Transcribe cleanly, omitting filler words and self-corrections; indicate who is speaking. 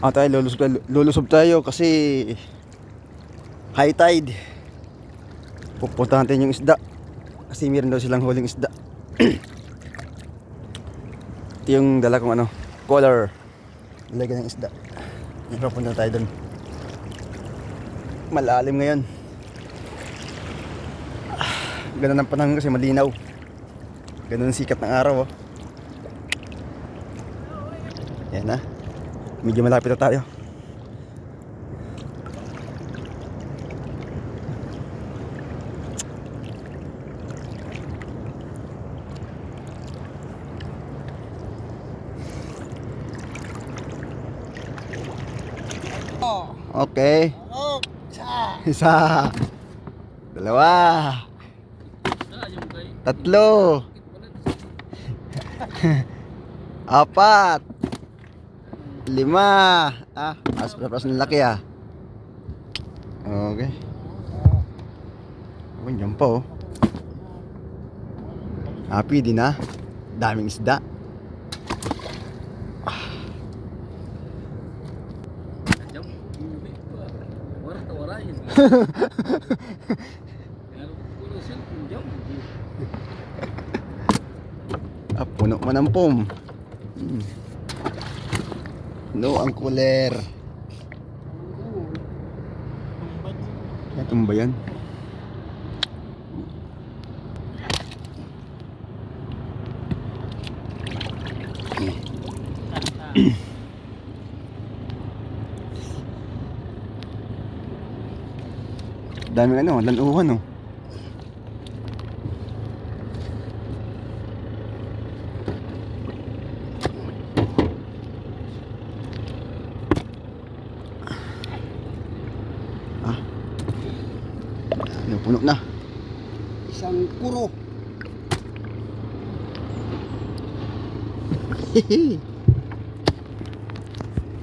Speaker 1: Tayo lulusob tayo kasi high tide. Pupuntahan natin yung isda kasi meron daw silang huling isda. Ito yung dala kong collar. Ilagay ng isda. Pupunta tayo dun. Malalim ngayon. Ganda ng panahon kasi malinaw. Ganda ng sikat ng araw, oh. Yan na. Medyo malapit na tayo. Okay. Isa. Dalawa. Tatlo. Apat. Lima. Pas ng laki ah. Okay. Yan pa, oh. Happy din ah. Daming isda. Puno man ang pom. No, ang cooler. Itong ba yan? Daming lanuhan, oh. Puno na. Isang kuro. Hehe.